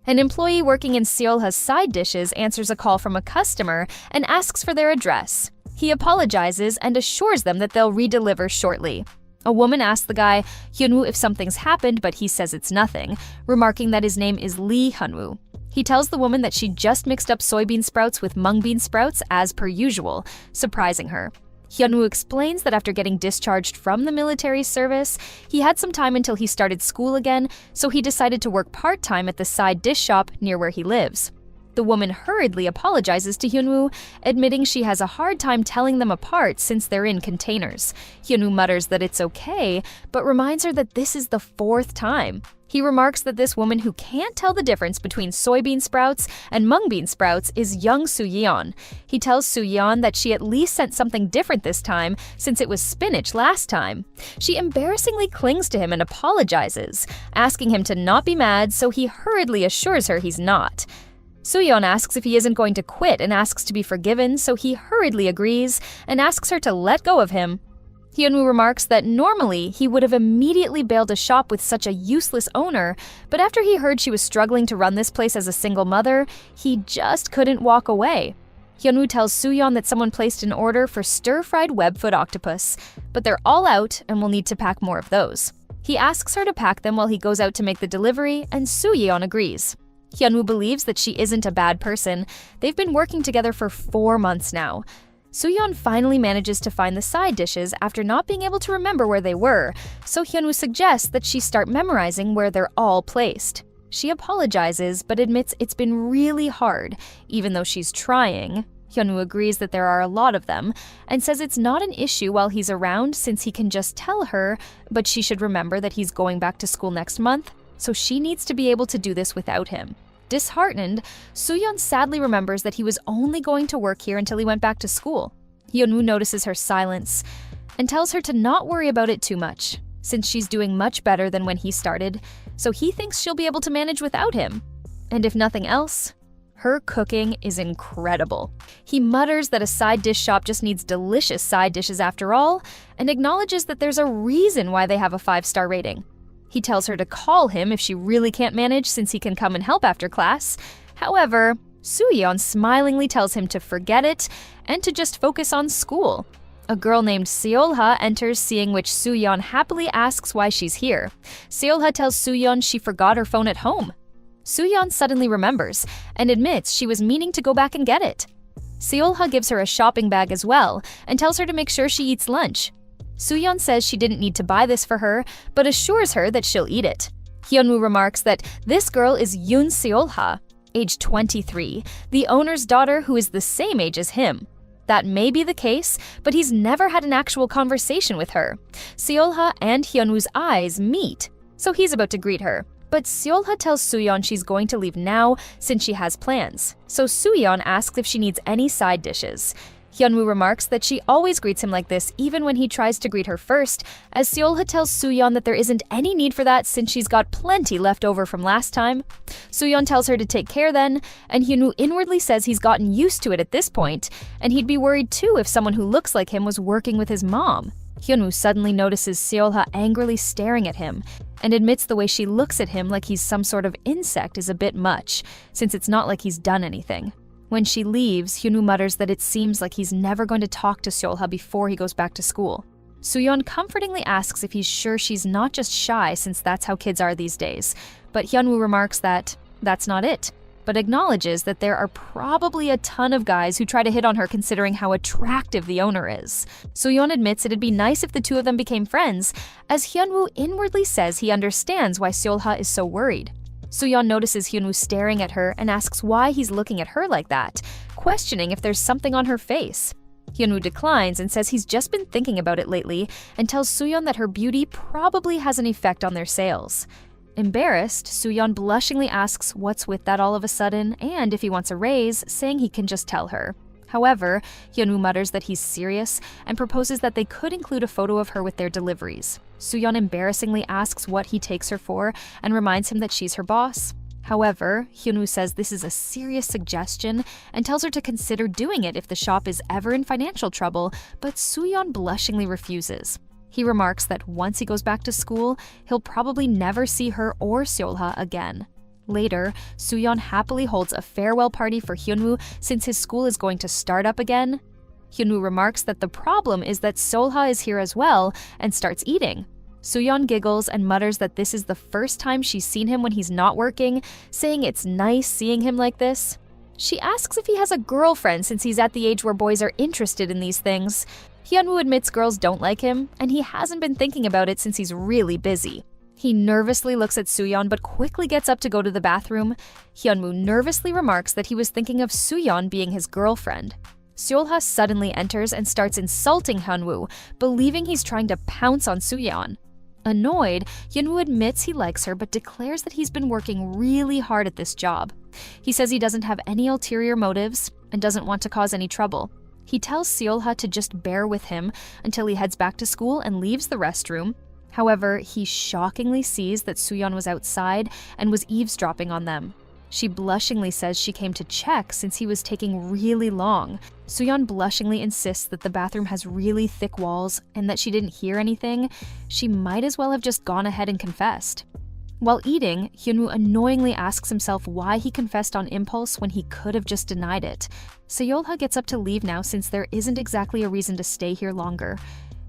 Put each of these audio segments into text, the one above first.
An employee working in Seolha's side dishes answers a call from a customer and asks for their address. He apologizes and assures them that they'll redeliver shortly. A woman asks the guy, Hyunwoo, if something's happened, but he says it's nothing, remarking that his name is Lee Hyunwoo. He tells the woman that she just mixed up soybean sprouts with mung bean sprouts as per usual, surprising her. Hyunwoo explains that after getting discharged from the military service, he had some time until he started school again, so he decided to work part-time at the side dish shop near where he lives. The woman hurriedly apologizes to Hyunwoo, admitting she has a hard time telling them apart since they're in containers. Hyunwoo mutters that it's okay, but reminds her that this is the 4th time. He remarks that this woman who can't tell the difference between soybean sprouts and mung bean sprouts is young Soo-yeon. He tells Soo-yeon that she at least sent something different this time since it was spinach last time. She embarrassingly clings to him and apologizes, asking him to not be mad, so he hurriedly assures her he's not. Soo-yeon asks if he isn't going to quit and asks to be forgiven, so he hurriedly agrees and asks her to let go of him. Hyunwoo remarks that normally he would have immediately bailed a shop with such a useless owner, but after he heard she was struggling to run this place as a single mother, he just couldn't walk away. Hyunwoo tells Soo-yeon that someone placed an order for stir-fried webfoot octopus, but they're all out and will need to pack more of those. He asks her to pack them while he goes out to make the delivery, and Soo-yeon agrees. Hyunwoo believes that she isn't a bad person. They've been working together for 4 months now. Soo-yeon finally manages to find the side dishes after not being able to remember where they were, so Hyunwoo suggests that she start memorizing where they're all placed. She apologizes, but admits it's been really hard, even though she's trying. Hyunwoo agrees that there are a lot of them, and says it's not an issue while he's around since he can just tell her, but she should remember that he's going back to school next month, so she needs to be able to do this without him. Disheartened, Soo-yeon sadly remembers that he was only going to work here until he went back to school. Hyunwoo notices her silence and tells her to not worry about it too much, since she's doing much better than when he started, so he thinks she'll be able to manage without him. And if nothing else, her cooking is incredible. He mutters that a side dish shop just needs delicious side dishes after all, and acknowledges that there's a reason why they have a 5-star rating. He tells her to call him if she really can't manage since he can come and help after class. However, Soo-yeon smilingly tells him to forget it and to just focus on school. A girl named Seolha enters, seeing which Soo-yeon happily asks why she's here. Seolha tells Soo-yeon she forgot her phone at home. Soo-yeon suddenly remembers and admits she was meaning to go back and get it. Seolha gives her a shopping bag as well and tells her to make sure she eats lunch. Soo-yeon says she didn't need to buy this for her, but assures her that she'll eat it. Hyunwoo remarks that this girl is Yoon Seolha, age 23, the owner's daughter who is the same age as him. That may be the case, but he's never had an actual conversation with her. Seolha and Hyunwoo's eyes meet, so he's about to greet her. But Seolha tells Soo-yeon she's going to leave now since she has plans, so Soo-yeon asks if she needs any side dishes. Hyunwoo remarks that she always greets him like this even when he tries to greet her first, as Seolha tells Soo-yeon that there isn't any need for that since she's got plenty left over from last time. Soo-yeon tells her to take care then, and Hyunwoo inwardly says he's gotten used to it at this point, and he'd be worried too if someone who looks like him was working with his mom. Hyunwoo suddenly notices Seolha angrily staring at him, and admits the way she looks at him like he's some sort of insect is a bit much, since it's not like he's done anything. When she leaves, Hyunwoo mutters that it seems like he's never going to talk to Seolha before he goes back to school. Soo-yeon comfortingly asks if he's sure she's not just shy since that's how kids are these days, but Hyunwoo remarks that that's not it, but acknowledges that there are probably a ton of guys who try to hit on her considering how attractive the owner is. Soo-yeon admits it'd be nice if the two of them became friends, as Hyunwoo inwardly says he understands why Seolha is so worried. Soo-yeon notices Hyunwoo staring at her and asks why he's looking at her like that, questioning if there's something on her face. Hyunwoo declines and says he's just been thinking about it lately and tells Soo-yeon that her beauty probably has an effect on their sales. Embarrassed, Soo-yeon blushingly asks what's with that all of a sudden and if he wants a raise, saying he can just tell her. However, Hyunwoo mutters that he's serious and proposes that they could include a photo of her with their deliveries. Soo-yeon embarrassingly asks what he takes her for and reminds him that she's her boss. However, Hyunwoo says this is a serious suggestion and tells her to consider doing it if the shop is ever in financial trouble, but Soo-yeon blushingly refuses. He remarks that once he goes back to school, he'll probably never see her or Seolha again. Later, Sooyeon happily holds a farewell party for Hyunwoo since his school is going to start up again. Hyunwoo remarks that the problem is that Seolha is here as well and starts eating. Sooyeon giggles and mutters that this is the first time she's seen him when he's not working, saying it's nice seeing him like this. She asks if he has a girlfriend since he's at the age where boys are interested in these things. Hyunwoo admits girls don't like him, and he hasn't been thinking about it since he's really busy. He nervously looks at Sooyeon but quickly gets up to go to the bathroom. Hyunwoo nervously remarks that he was thinking of Sooyeon being his girlfriend. Seolha suddenly enters and starts insulting Hyunwoo, believing he's trying to pounce on Sooyeon. Annoyed, Hyunwoo admits he likes her but declares that he's been working really hard at this job. He says he doesn't have any ulterior motives and doesn't want to cause any trouble. He tells Seolha to just bear with him until he heads back to school and leaves the restroom. However, he shockingly sees that Sooyeon was outside and was eavesdropping on them. She blushingly says she came to check since he was taking really long. Sooyeon blushingly insists that the bathroom has really thick walls and that she didn't hear anything. She might as well have just gone ahead and confessed. While eating, Hyunwoo annoyingly asks himself why he confessed on impulse when he could have just denied it. Seolha gets up to leave now since there isn't exactly a reason to stay here longer.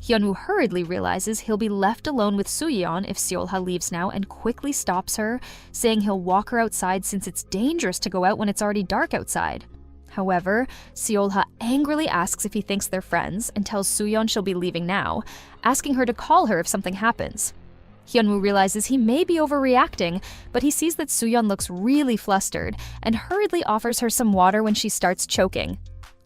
Hyunwoo hurriedly realizes he'll be left alone with Sooyeon if Seolha leaves now and quickly stops her, saying he'll walk her outside since it's dangerous to go out when it's already dark outside. However, Seolha angrily asks if he thinks they're friends and tells Sooyeon she'll be leaving now, asking her to call her if something happens. Hyunwoo realizes he may be overreacting, but he sees that Sooyeon looks really flustered and hurriedly offers her some water when she starts choking.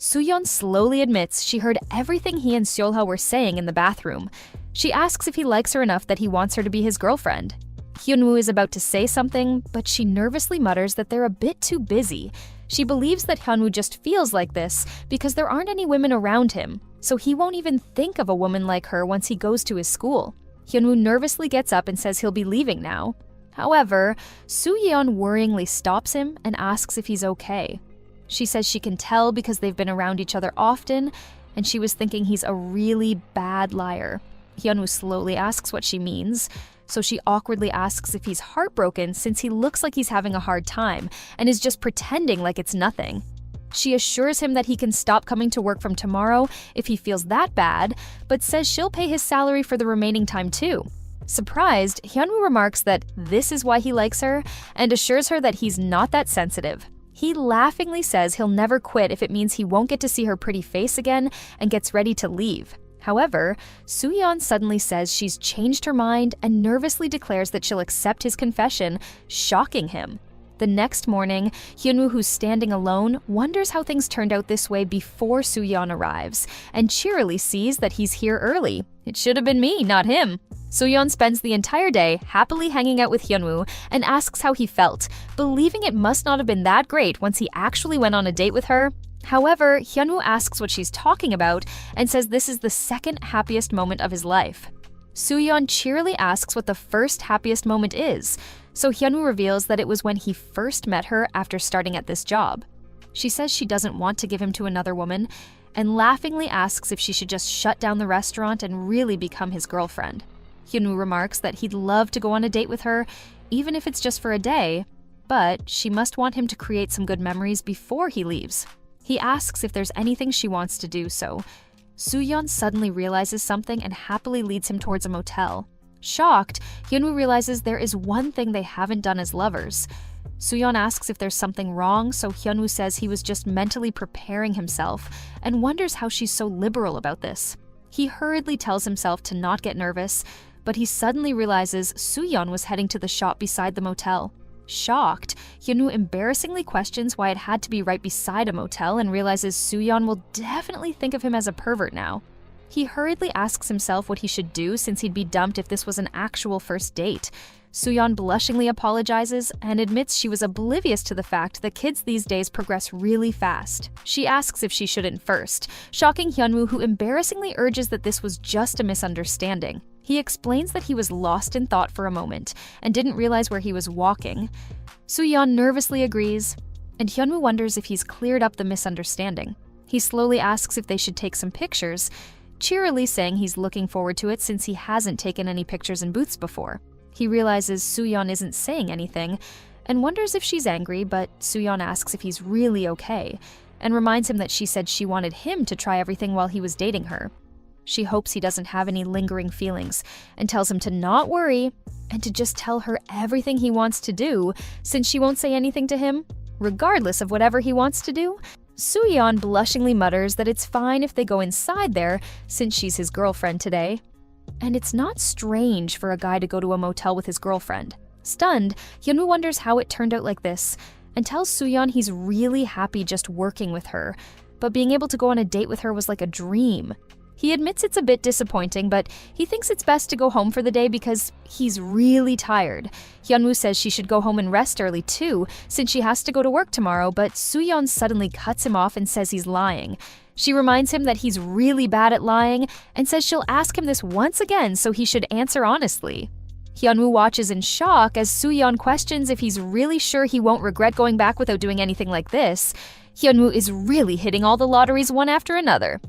Sooyeon slowly admits she heard everything he and Seolha were saying in the bathroom. She asks if he likes her enough that he wants her to be his girlfriend. Hyunwoo is about to say something, but she nervously mutters that they're a bit too busy. She believes that Hyunwoo just feels like this because there aren't any women around him, so he won't even think of a woman like her once he goes to his school. Hyunwoo nervously gets up and says he'll be leaving now. However, Sooyeon worryingly stops him and asks if he's okay. She says she can tell because they've been around each other often, and she was thinking he's a really bad liar. Hyunwoo slowly asks what she means, so she awkwardly asks if he's heartbroken since he looks like he's having a hard time and is just pretending like it's nothing. She assures him that he can stop coming to work from tomorrow if he feels that bad, but says she'll pay his salary for the remaining time too. Surprised, Hyunwoo remarks that this is why he likes her and assures her that he's not that sensitive. He laughingly says he'll never quit if it means he won't get to see her pretty face again and gets ready to leave. However, Sooyeon suddenly says she's changed her mind and nervously declares that she'll accept his confession, shocking him. The next morning, Hyunwoo, who's standing alone, wonders how things turned out this way before Sooyeon arrives, and cheerily sees that he's here early. It should have been me, not him. Sooyeon spends the entire day happily hanging out with Hyunwoo and asks how he felt, believing it must not have been that great once he actually went on a date with her. However, Hyunwoo asks what she's talking about and says this is the second happiest moment of his life. Sooyeon cheerily asks what the first happiest moment is, so Hyunwoo reveals that it was when he first met her after starting at this job. She says she doesn't want to give him to another woman, and laughingly asks if she should just shut down the restaurant and really become his girlfriend. Hyunwoo remarks that he'd love to go on a date with her, even if it's just for a day, but she must want him to create some good memories before he leaves. He asks if there's anything she wants to do so. Sooyeon suddenly realizes something and happily leads him towards a motel. Shocked, Hyunwoo realizes there is one thing they haven't done as lovers. Sooyeon asks if there's something wrong, so Hyunwoo says he was just mentally preparing himself and wonders how she's so liberal about this. He hurriedly tells himself to not get nervous, but he suddenly realizes Sooyeon was heading to the shop beside the motel. Shocked, Hyunwoo embarrassingly questions why it had to be right beside a motel and realizes Sooyeon will definitely think of him as a pervert now. He hurriedly asks himself what he should do since he'd be dumped if this was an actual first date. Sooyeon blushingly apologizes and admits she was oblivious to the fact that kids these days progress really fast. She asks if she shouldn't first, shocking Hyunwoo, who embarrassingly urges that this was just a misunderstanding. He explains that he was lost in thought for a moment and didn't realize where he was walking. Sooyeon nervously agrees, and Hyunwoo wonders if he's cleared up the misunderstanding. He slowly asks if they should take some pictures, cheerily saying he's looking forward to it since he hasn't taken any pictures in booths before. He realizes Sooyeon isn't saying anything and wonders if she's angry, but Soo-yeon asks if he's really okay and reminds him that she said she wanted him to try everything while he was dating her. She hopes he doesn't have any lingering feelings and tells him to not worry and to just tell her everything he wants to do since she won't say anything to him, regardless of whatever he wants to do. Soo-yeon blushingly mutters that it's fine if they go inside there since she's his girlfriend today. And it's not strange for a guy to go to a motel with his girlfriend. Stunned, Hyunwoo wonders how it turned out like this and tells Soo-yeon he's really happy just working with her, but being able to go on a date with her was like a dream. He admits it's a bit disappointing, but he thinks it's best to go home for the day because he's really tired. Hyunwoo says she should go home and rest early too, since she has to go to work tomorrow, but Soo-yeon suddenly cuts him off and says he's lying. She reminds him that he's really bad at lying and says she'll ask him this once again so he should answer honestly. Hyunwoo watches in shock as Soo-yeon questions if he's really sure he won't regret going back without doing anything like this. Hyunwoo is really hitting all the lotteries one after another.